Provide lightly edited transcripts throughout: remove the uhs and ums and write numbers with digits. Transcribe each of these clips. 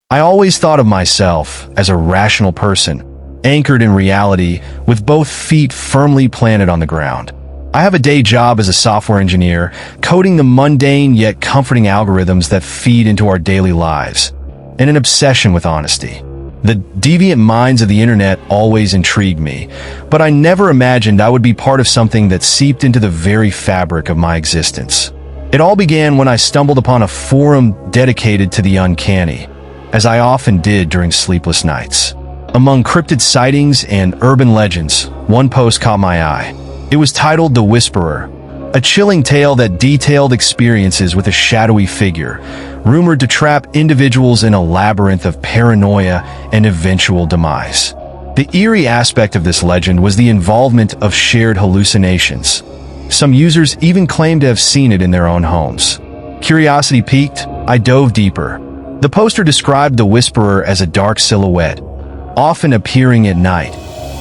I always thought of myself as a rational person, anchored in reality, with both feet firmly planted on the ground. I have a day job as a software engineer, coding the mundane yet comforting algorithms that feed into our daily lives, and an obsession with honesty. The deviant minds of the internet always intrigued me, but I never imagined I would be part of something that seeped into the very fabric of my existence. It all began when I stumbled upon a forum dedicated to the uncanny, as I often did during sleepless nights. Among cryptid sightings and urban legends, one post caught my eye. It was titled The Whisperer, a chilling tale that detailed experiences with a shadowy figure, rumored to trap individuals in a labyrinth of paranoia and eventual demise. The eerie aspect of this legend was the involvement of shared hallucinations. Some users even claimed to have seen it in their own homes. Curiosity piqued, I dove deeper. The poster described the Whisperer as a dark silhouette, often appearing at night,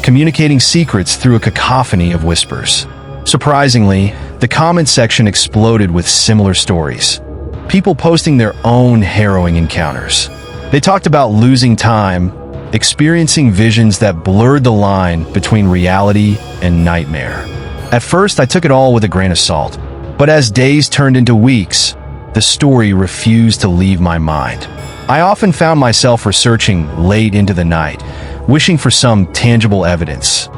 communicating secrets through a cacophony of whispers. Surprisingly, the comment section exploded with similar stories. People posting their own harrowing encounters. They talked about losing time, experiencing visions that blurred the line between reality and nightmare. At first, I took it all with a grain of salt, but as days turned into weeks, the story refused to leave my mind. I often found myself researching late into the night, wishing for some tangible evidence,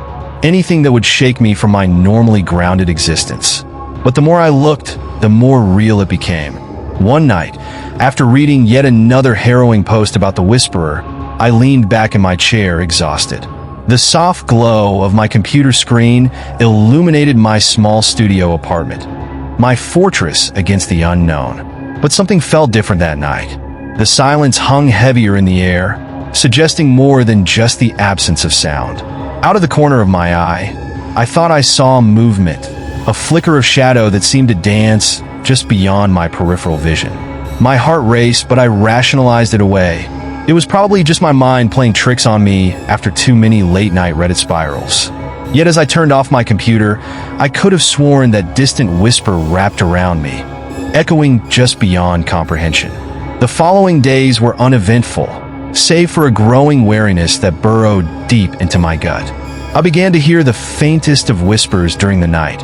anything that would shake me from my normally grounded existence. But the more I looked, the more real it became. One night, after reading yet another harrowing post about the Whisperer, I leaned back in my chair, exhausted. The soft glow of my computer screen illuminated my small studio apartment, my fortress against the unknown. But something felt different that night. The silence hung heavier in the air, suggesting more than just the absence of sound. Out of the corner of my eye, I thought I saw movement, a flicker of shadow that seemed to dance just beyond my peripheral vision. My heart raced, but I rationalized it away. It was probably just my mind playing tricks on me after too many late-night Reddit spirals. Yet as I turned off my computer, I could have sworn that distant whisper wrapped around me, echoing just beyond comprehension. The following days were uneventful, save for a growing wariness that burrowed deep into my gut. I began to hear the faintest of whispers during the night,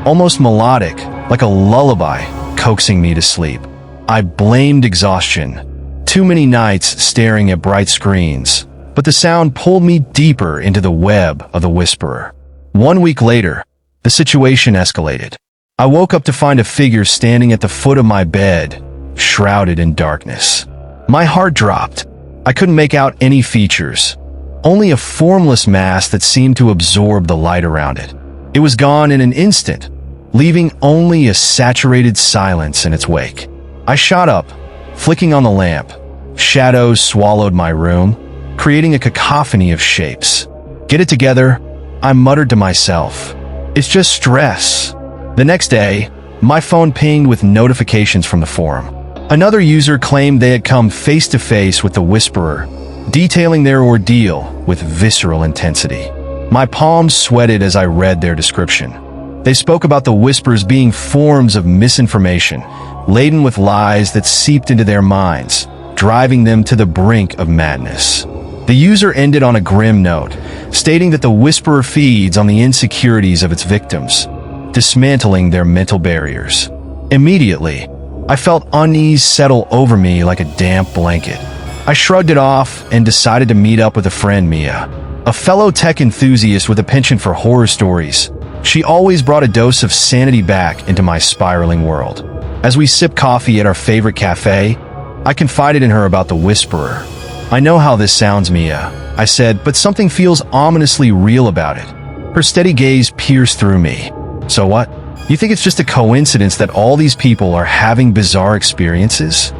almost melodic, like a lullaby, coaxing me to sleep. I blamed exhaustion, too many nights staring at bright screens, but the sound pulled me deeper into the web of the Whisperer. 1 week later, the situation escalated. I woke up to find a figure standing at the foot of my bed, shrouded in darkness. My heart dropped. I couldn't make out any features, only a formless mass that seemed to absorb the light around it. It was gone in an instant, leaving only a saturated silence in its wake. I shot up, flicking on the lamp. Shadows swallowed my room, creating a cacophony of shapes. Get it together, I muttered to myself. It's just stress. The next day, my phone pinged with notifications from the forum. Another user claimed they had come face to face with the Whisperer, detailing their ordeal with visceral intensity. My palms sweated as I read their description. They spoke about the Whispers being forms of misinformation, laden with lies that seeped into their minds, driving them to the brink of madness. The user ended on a grim note, stating that the Whisperer feeds on the insecurities of its victims, dismantling their mental barriers. Immediately, I felt unease settle over me like a damp blanket. I shrugged it off and decided to meet up with a friend, Mia, a fellow tech enthusiast with a penchant for horror stories. She always brought a dose of sanity back into my spiraling world. As we sipped coffee at our favorite cafe, I confided in her about the Whisperer. I know how this sounds, Mia, I said, but something feels ominously real about it. Her steady gaze pierced through me. So what? You think it's just a coincidence that all these people are having bizarre experiences?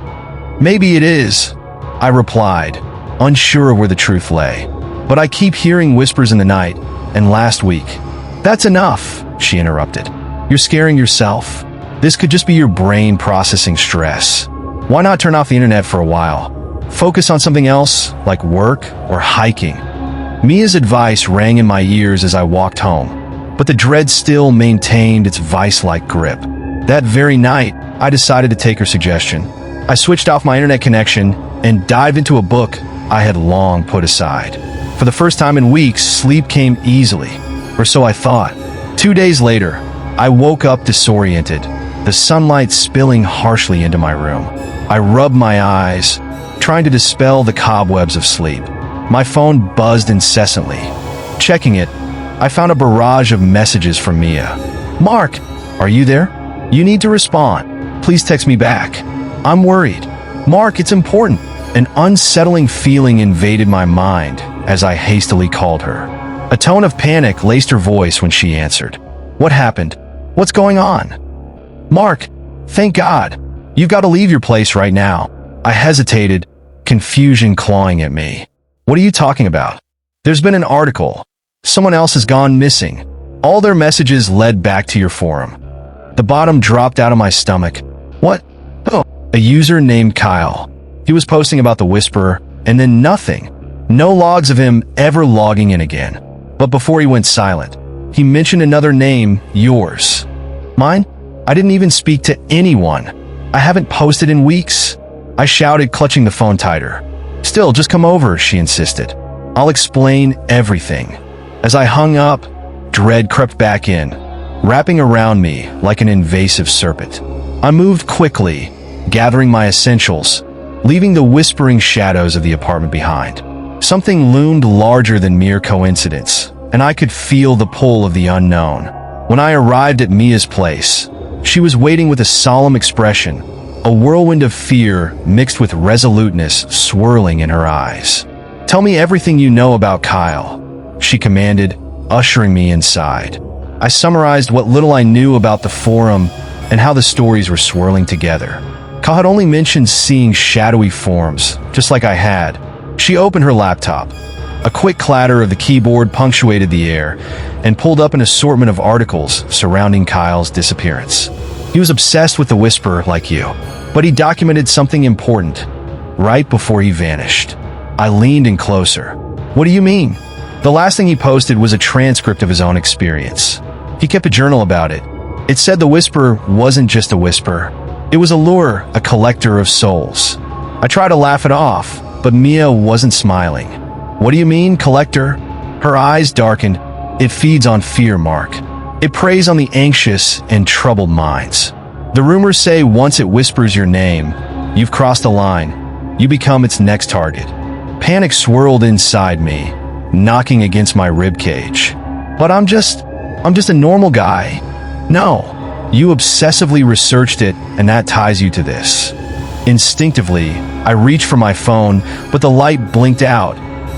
Maybe it is, I replied, unsure of where the truth lay. But I keep hearing whispers in the night, and last week. That's enough, she interrupted. You're scaring yourself. This could just be your brain processing stress. Why not turn off the internet for a while? Focus on something else, like work or hiking. Mia's advice rang in my ears as I walked home, but the dread still maintained its vice-like grip. That very night, I decided to take her suggestion. I switched off my internet connection and dive into a book I had long put aside. For the first time in weeks, sleep came easily, or so I thought. 2 days later, I woke up disoriented, the sunlight spilling harshly into my room. I rubbed my eyes, trying to dispel the cobwebs of sleep. My phone buzzed incessantly. Checking it, I found a barrage of messages from Mia. "Mark, are you there? You need to respond. Please text me back. I'm worried. Mark, it's important." An unsettling feeling invaded my mind as I hastily called her. A tone of panic laced her voice when she answered. "What happened? What's going on?" "Mark, thank God. You've got to leave your place right now." I hesitated, confusion clawing at me. "What are you talking about?" "There's been an article. Someone else has gone missing. All their messages led back to your forum." The bottom dropped out of my stomach. "What? Oh, a user named Kyle. He was posting about the Whisperer, and then nothing. No logs of him ever logging in again. But before he went silent, he mentioned another name, yours." "Mine? I didn't even speak to anyone. I haven't posted in weeks." I shouted, clutching the phone tighter. "Still, just come over," she insisted. "I'll explain everything." As I hung up, dread crept back in, wrapping around me like an invasive serpent. I moved quickly, gathering my essentials, leaving the whispering shadows of the apartment behind. Something loomed larger than mere coincidence, and I could feel the pull of the unknown. When I arrived at Mia's place, she was waiting with a solemn expression, a whirlwind of fear mixed with resoluteness swirling in her eyes. "Tell me everything you know about Kyle," she commanded, ushering me inside. I summarized what little I knew about the forum and how the stories were swirling together. Kyle had only mentioned seeing shadowy forms, just like I had. She opened her laptop. A quick clatter of the keyboard punctuated the air and pulled up an assortment of articles surrounding Kyle's disappearance. He was obsessed with the Whisperer like you, but he documented something important right before he vanished. I leaned in closer. "What do you mean?" "The last thing he posted was a transcript of his own experience. He kept a journal about it. It said the Whisperer wasn't just a whisperer. It was a lure, a collector of souls." I tried to laugh it off, but Mia wasn't smiling. "What do you mean, collector?" Her eyes darkened. "It feeds on fear, Mark. It preys on the anxious and troubled minds. The rumors say once it whispers your name, you've crossed a line. You become its next target." Panic swirled inside me, knocking against my ribcage. "But I'm just a normal guy." "No, you obsessively researched it, and that ties you to this." Instinctively, I reached for my phone, but the light blinked out,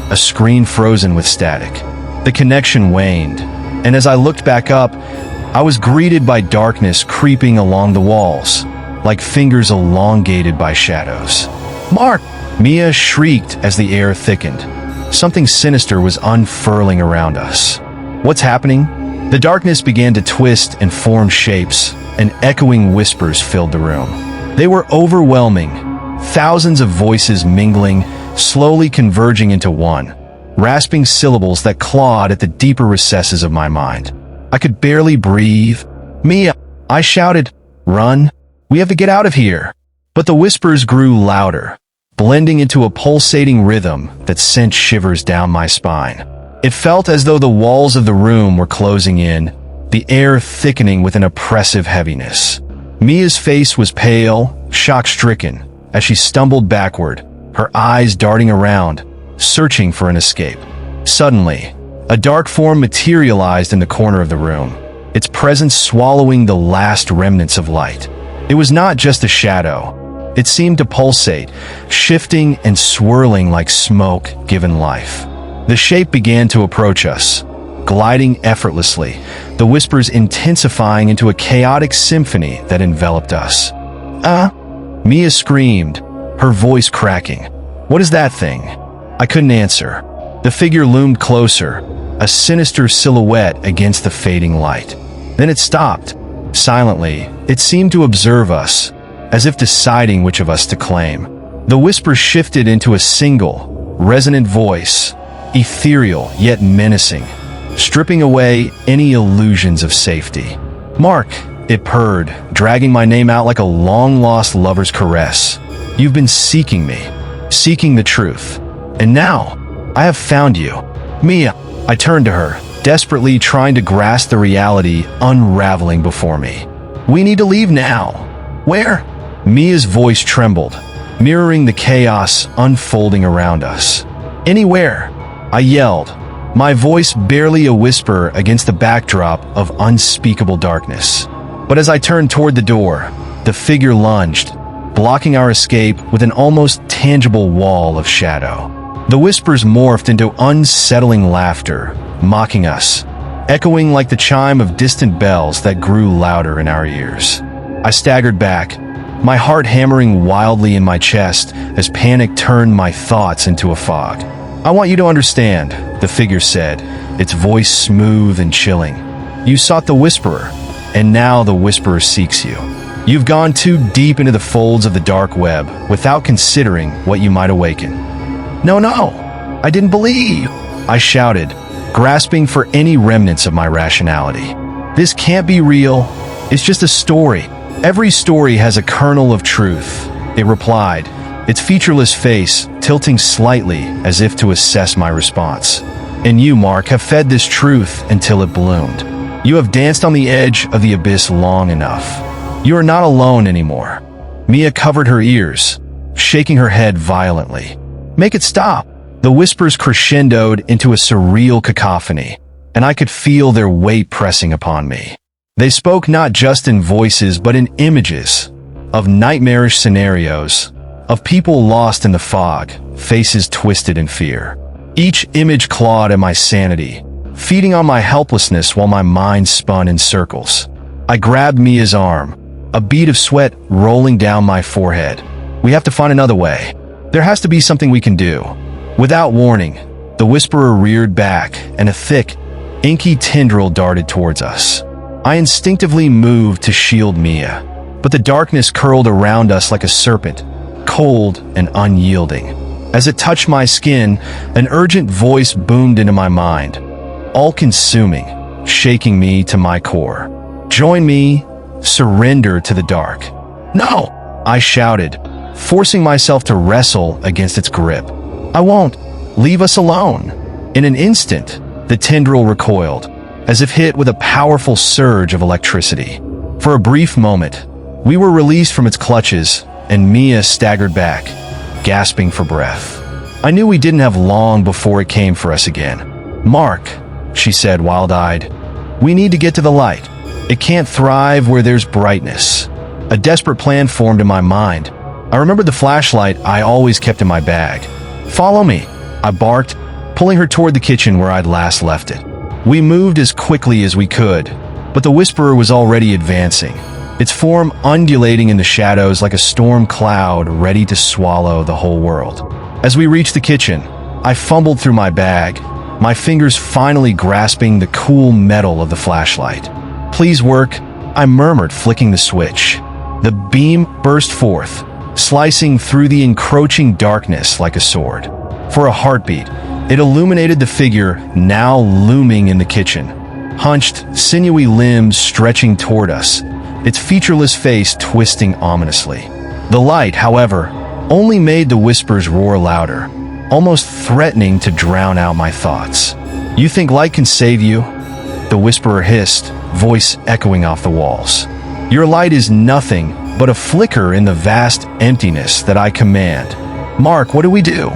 a screen frozen with static. The connection waned, and as I looked back up, I was greeted by darkness creeping along the walls, like fingers elongated by shadows. "Mark!" Mia shrieked as the air thickened. Something sinister was unfurling around us. "What's happening?" The darkness began to twist and form shapes, and echoing whispers filled the room. They were overwhelming, thousands of voices mingling, slowly converging into one, rasping syllables that clawed at the deeper recesses of my mind. I could barely breathe. "Mia!" I shouted. "Run! We have to get out of here!" But the whispers grew louder, blending into a pulsating rhythm that sent shivers down my spine. It felt as though the walls of the room were closing in, the air thickening with an oppressive heaviness. Mia's face was pale, shock-stricken, as she stumbled backward, her eyes darting around, searching for an escape. Suddenly, a dark form materialized in the corner of the room, its presence swallowing the last remnants of light. It was not just a shadow. It seemed to pulsate, shifting and swirling like smoke given life. The shape began to approach us, gliding effortlessly, the whispers intensifying into a chaotic symphony that enveloped us. Mia screamed, her voice cracking. "What is that thing?" I couldn't answer. The figure loomed closer, a sinister silhouette against the fading light. Then it stopped. Silently, it seemed to observe us, as if deciding which of us to claim. The whisper shifted into a single, resonant voice, ethereal yet menacing, stripping away any illusions of safety. "Mark," it purred, dragging my name out like a long-lost lover's caress. "You've been seeking me. seeking the truth. And now, I have found you. Mia, I turned to her, desperately trying to grasp the reality unraveling before me. We need to leave now. Where? Mia's voice trembled, mirroring the chaos unfolding around us. Anywhere, I yelled, my voice barely a whisper against the backdrop of unspeakable darkness. But as I turned toward the door, the figure lunged, blocking our escape with an almost tangible wall of shadow. The whispers morphed into unsettling laughter, mocking us, echoing like the chime of distant bells that grew louder in our ears. I staggered back, my heart hammering wildly in my chest as panic turned my thoughts into a fog. I want you to understand, the figure said, its voice smooth and chilling. You sought the Whisperer, and now the Whisperer seeks you. You've gone too deep into the folds of the dark web without considering what you might awaken. No, I didn't believe, I shouted, grasping for any remnants of my rationality. This can't be real. It's just a story. Every story has a kernel of truth, it replied, its featureless face tilting slightly as if to assess my response. And you, Mark, have fed this truth until it bloomed. You have danced on the edge of the abyss long enough. You are not alone anymore. Mia covered her ears, shaking her head violently. Make it stop. The whispers crescendoed into a surreal cacophony, and I could feel their weight pressing upon me. They spoke not just in voices but in images, of nightmarish scenarios, of people lost in the fog, faces twisted in fear. Each image clawed at my sanity, feeding on my helplessness while my mind spun in circles. I grabbed Mia's arm, a bead of sweat rolling down my forehead. We have to find another way. There has to be something we can do. Without warning, the Whisperer reared back, and a thick, inky tendril darted towards us. I instinctively moved to shield Mia, but the darkness curled around us like a serpent, cold and unyielding. As it touched my skin, an urgent voice boomed into my mind, all-consuming, shaking me to my core. Join me, surrender to the dark. No, I shouted, forcing myself to wrestle against its grip. I won't. Leave us alone. In an instant, the tendril recoiled, as if hit with a powerful surge of electricity. For a brief moment, we were released from its clutches, and Mia staggered back, gasping for breath. I knew we didn't have long before it came for us again. Mark, she said wild-eyed, we need to get to the light. It can't thrive where there's brightness. A desperate plan formed in my mind. I remembered the flashlight I always kept in my bag. Follow me, I barked, pulling her toward the kitchen where I'd last left it. We moved as quickly as we could, but the Whisperer was already advancing, its form undulating in the shadows like a storm cloud ready to swallow the whole world. As we reached the kitchen, I fumbled through my bag, my fingers finally grasping the cool metal of the flashlight. Please work, I murmured, flicking the switch. The beam burst forth, slicing through the encroaching darkness like a sword. For a heartbeat, it illuminated the figure now looming in the kitchen, hunched, sinewy limbs stretching toward us, its featureless face twisting ominously. The light, however, only made the whispers roar louder, almost threatening to drown out my thoughts. You think light can save you? The Whisperer hissed, voice echoing off the walls. Your light is nothing but a flicker in the vast emptiness that I command. Mark, what do we do?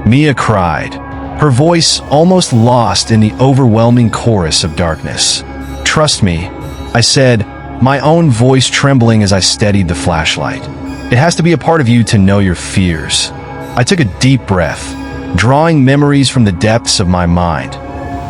Mia cried, her voice almost lost in the overwhelming chorus of darkness. Trust me, I said, my own voice trembling as I steadied the flashlight. It has to be a part of you to know your fears. I took a deep breath, drawing memories from the depths of my mind,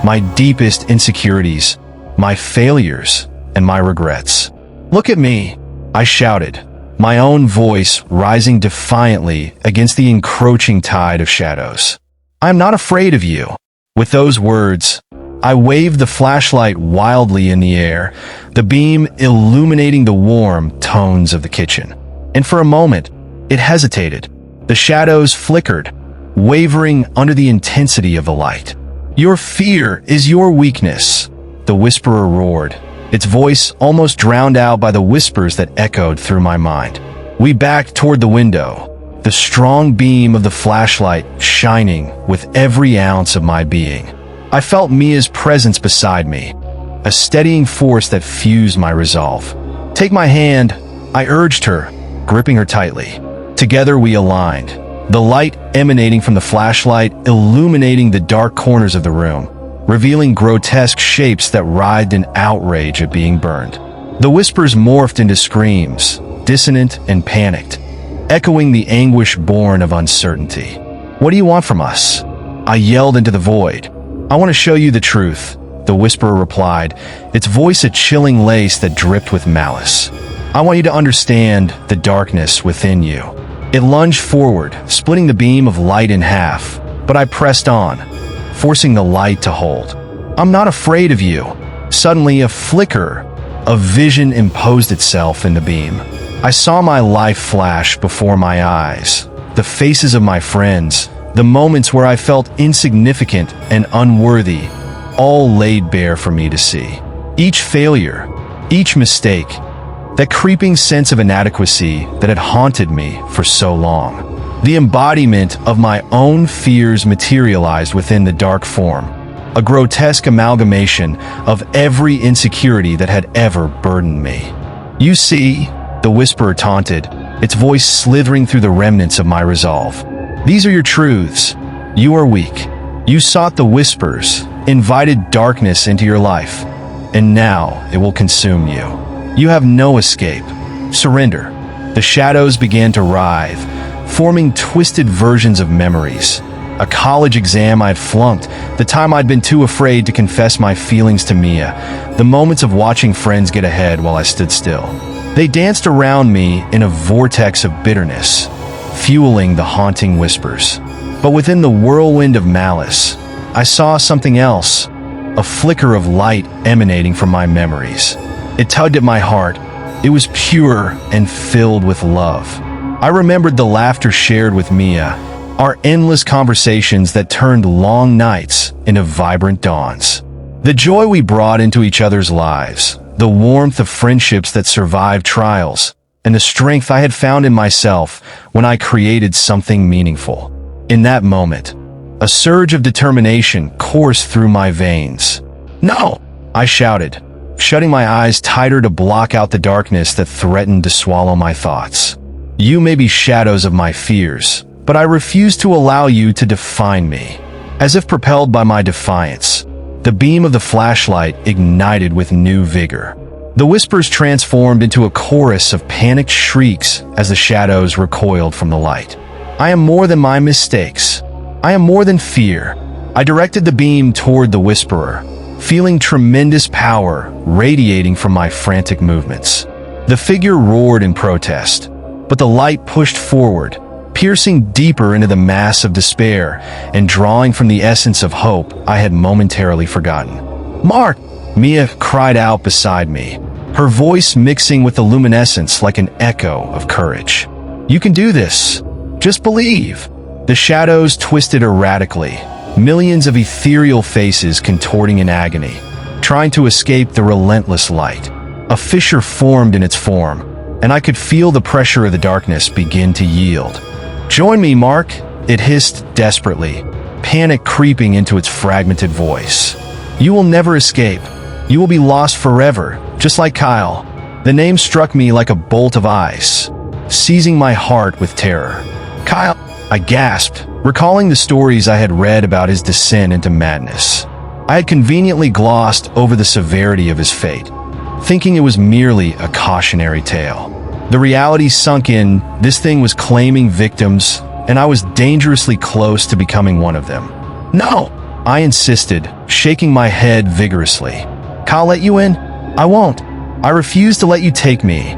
my deepest insecurities, my failures, and my regrets. Look at me, I shouted, my own voice rising defiantly against the encroaching tide of shadows. I am not afraid of you. With those words, I waved the flashlight wildly in the air, the beam illuminating the warm tones of the kitchen. And for a moment, it hesitated. The shadows flickered, wavering under the intensity of the light. Your fear is your weakness, the Whisperer roared, its voice almost drowned out by the whispers that echoed through my mind. We backed toward the window, the strong beam of the flashlight shining with every ounce of my being. I felt Mia's presence beside me, a steadying force that fused my resolve. "Take my hand," I urged her, gripping her tightly. Together we aligned, the light emanating from the flashlight illuminating the dark corners of the room, revealing grotesque shapes that writhed in outrage at being burned. The whispers morphed into screams, dissonant and panicked, echoing the anguish born of uncertainty. "What do you want from us?" I yelled into the void. "I want to show you the truth," the whisperer replied, its voice a chilling lace that dripped with malice. "I want you to understand the darkness within you." It lunged forward, splitting the beam of light in half, but I pressed on, forcing the light to hold. "I'm not afraid of you." Suddenly, a flicker of vision imposed itself in the beam. I saw my life flash before my eyes, the faces of my friends, the moments where I felt insignificant and unworthy, all laid bare for me to see. Each failure, each mistake, that creeping sense of inadequacy that had haunted me for so long. The embodiment of my own fears materialized within the dark form, a grotesque amalgamation of every insecurity that had ever burdened me. "You see," the whisperer taunted, its voice slithering through the remnants of my resolve. "These are your truths. You are weak. You sought the whispers, invited darkness into your life, and now it will consume you. You have no escape. Surrender." The shadows began to writhe, forming twisted versions of memories. A college exam I'd flunked, the time I'd been too afraid to confess my feelings to Mia, the moments of watching friends get ahead while I stood still. They danced around me in a vortex of bitterness, fueling the haunting whispers. But within the whirlwind of malice, I saw something else, a flicker of light emanating from my memories. It tugged at my heart. It was pure and filled with love. I remembered the laughter shared with Mia, our endless conversations that turned long nights into vibrant dawns. The joy we brought into each other's lives, the warmth of friendships that survived trials, and the strength I had found in myself when I created something meaningful. In that moment, a surge of determination coursed through my veins. "No!" I shouted, shutting my eyes tighter to block out the darkness that threatened to swallow my thoughts. "You may be shadows of my fears, but I refuse to allow you to define me." As if propelled by my defiance, the beam of the flashlight ignited with new vigor. The whispers transformed into a chorus of panicked shrieks as the shadows recoiled from the light. "I am more than my mistakes. I am more than fear." I directed the beam toward the whisperer, feeling tremendous power radiating from my frantic movements. The figure roared in protest, but the light pushed forward, piercing deeper into the mass of despair and drawing from the essence of hope I had momentarily forgotten. "Mark!" Mia cried out beside me, her voice mixing with the luminescence like an echo of courage. "You can do this. Just believe." The shadows twisted erratically, millions of ethereal faces contorting in agony, trying to escape the relentless light. A fissure formed in its form, and I could feel the pressure of the darkness begin to yield. "Join me, Mark," it hissed desperately, panic creeping into its fragmented voice. "You will never escape. You will be lost forever, just like Kyle." The name struck me like a bolt of ice, seizing my heart with terror. "Kyle," I gasped, recalling the stories I had read about his descent into madness. I had conveniently glossed over the severity of his fate, thinking it was merely a cautionary tale. The reality sunk in. This thing was claiming victims, and I was dangerously close to becoming one of them. "No!" I insisted, shaking my head vigorously. "Kyle let you in? I won't. I refuse to let you take me."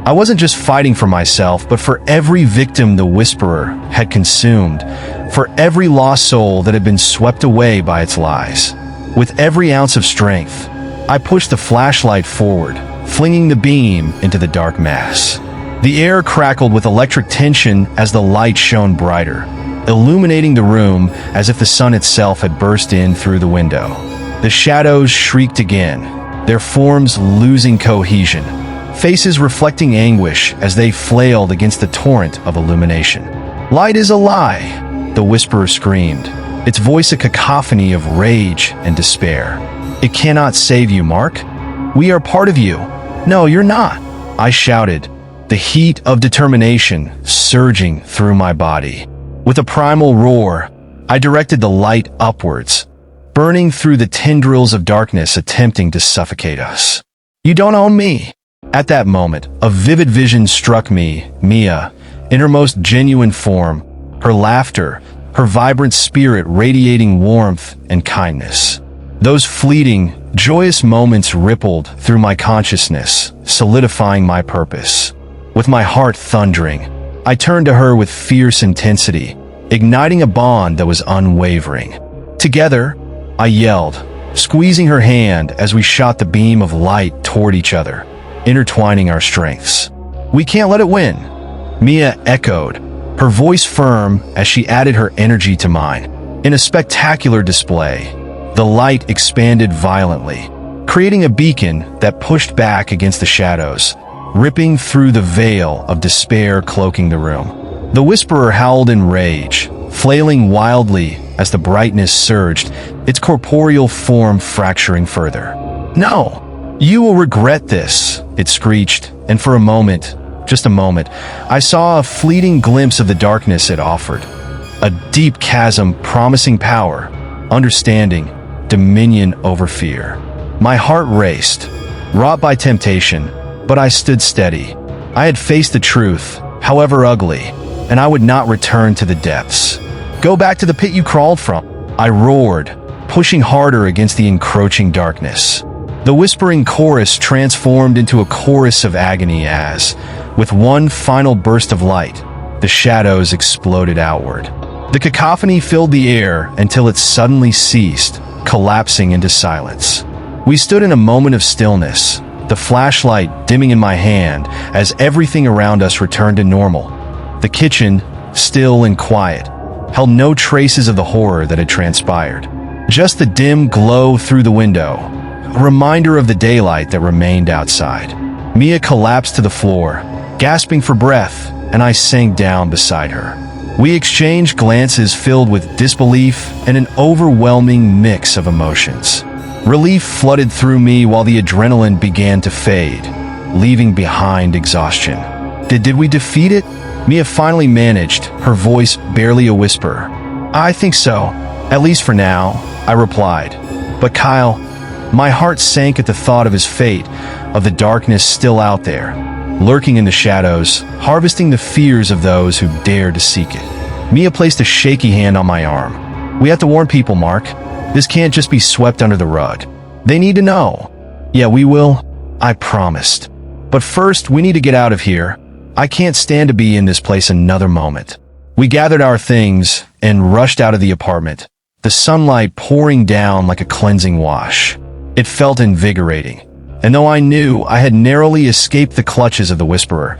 I wasn't just fighting for myself, but for every victim the Whisperer had consumed, for every lost soul that had been swept away by its lies. With every ounce of strength, I pushed the flashlight forward, flinging the beam into the dark mass. The air crackled with electric tension as the light shone brighter, illuminating the room as if the sun itself had burst in through the window. The shadows shrieked again, their forms losing cohesion, faces reflecting anguish as they flailed against the torrent of illumination. "Light is a lie," the whisperer screamed, its voice a cacophony of rage and despair. "It cannot save you, Mark. We are part of you." "No, you're not," I shouted, the heat of determination surging through my body. With a primal roar, I directed the light upwards, burning through the tendrils of darkness attempting to suffocate us. "You don't own me." At that moment, a vivid vision struck me, Mia, in her most genuine form, her laughter, her vibrant spirit radiating warmth and kindness. Those fleeting, joyous moments rippled through my consciousness, solidifying my purpose. With my heart thundering, I turned to her with fierce intensity, igniting a bond that was unwavering. "Together," I yelled, squeezing her hand as we shot the beam of light toward each other, intertwining our strengths. "We can't let it win," Mia echoed, her voice firm as she added her energy to mine. In a spectacular display, the light expanded violently, creating a beacon that pushed back against the shadows, ripping through the veil of despair cloaking the room. The whisperer howled in rage, flailing wildly as the brightness surged, its corporeal form fracturing further. "No, you will regret this," it screeched, and for a moment, just a moment, I saw a fleeting glimpse of the darkness it offered. A deep chasm promising power, understanding, dominion over fear. My heart raced, wrought by temptation, but I stood steady. I had faced the truth, however ugly, and I would not return to the depths. "Go back to the pit you crawled from," I roared, pushing harder against the encroaching darkness. The whispering chorus transformed into a chorus of agony as, with one final burst of light, the shadows exploded outward. The cacophony filled the air until it suddenly ceased, collapsing into silence. We stood in a moment of stillness, the flashlight dimming in my hand as everything around us returned to normal. The kitchen, still and quiet, held no traces of the horror that had transpired. Just the dim glow through the window, a reminder of the daylight that remained outside. Mia collapsed to the floor, gasping for breath, and I sank down beside her. We exchanged glances filled with disbelief and an overwhelming mix of emotions. Relief flooded through me while the adrenaline began to fade, leaving behind exhaustion. Did we defeat it?" Mia finally managed, her voice barely a whisper. "I think so, at least for now," I replied. But Kyle, my heart sank at the thought of his fate, of the darkness still out there, lurking in the shadows, harvesting the fears of those who dared to seek it. Mia placed a shaky hand on my arm. "We have to warn people, Mark. This can't just be swept under the rug. They need to know." "Yeah, we will," I promised. "But first, we need to get out of here. I can't stand to be in this place another moment." We gathered our things and rushed out of the apartment, the sunlight pouring down like a cleansing wash. It felt invigorating, and though I knew I had narrowly escaped the clutches of the whisperer,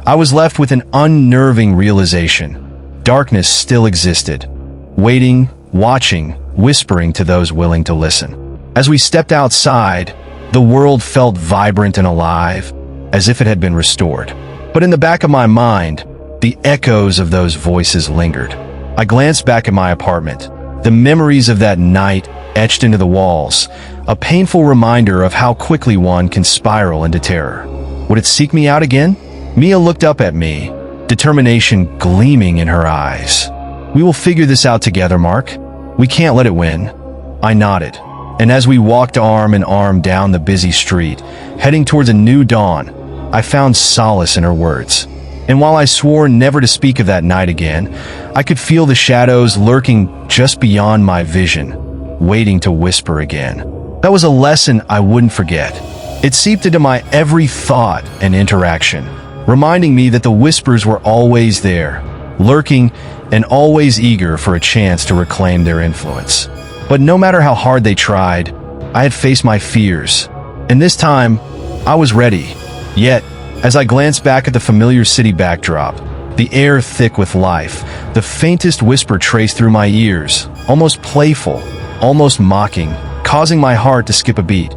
I was left with an unnerving realization. Darkness still existed, waiting, watching, whispering to those willing to listen. As we stepped outside, the world felt vibrant and alive, as if it had been restored. But in the back of my mind, the echoes of those voices lingered. I glanced back at my apartment, the memories of that night etched into the walls, a painful reminder of how quickly one can spiral into terror. Would it seek me out again? Mia looked up at me, determination gleaming in her eyes. "We will figure this out together, Mark. We can't let it win." I nodded, and as we walked arm in arm down the busy street, heading towards a new dawn, I found solace in her words. And while I swore never to speak of that night again, I could feel the shadows lurking just beyond my vision, waiting to whisper again. That was a lesson I wouldn't forget. It seeped into my every thought and interaction, reminding me that the whispers were always there, lurking and always eager for a chance to reclaim their influence. But no matter how hard they tried, I had faced my fears, and this time, I was ready. Yet, as I glanced back at the familiar city backdrop, the air thick with life, the faintest whisper traced through my ears, almost playful, almost mocking, causing my heart to skip a beat.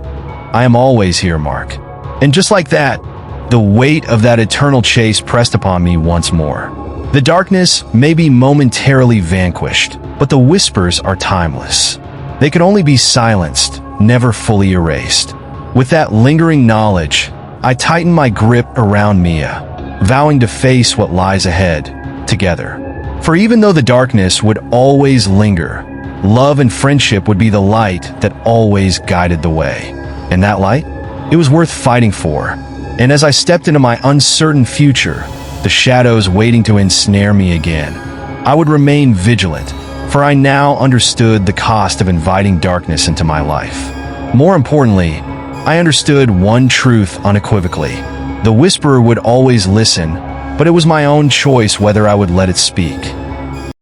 "I am always here, Mark." And just like that, the weight of that eternal chase pressed upon me once more. The darkness may be momentarily vanquished, but the whispers are timeless. They can only be silenced, never fully erased. With that lingering knowledge, I tighten my grip around Mia, vowing to face what lies ahead, together. For even though the darkness would always linger, love and friendship would be the light that always guided the way. And that light? It was worth fighting for. And as I stepped into my uncertain future, the shadows waiting to ensnare me again, I would remain vigilant, for I now understood the cost of inviting darkness into my life. More importantly, I understood one truth unequivocally. The whisperer would always listen, but it was my own choice whether I would let it speak.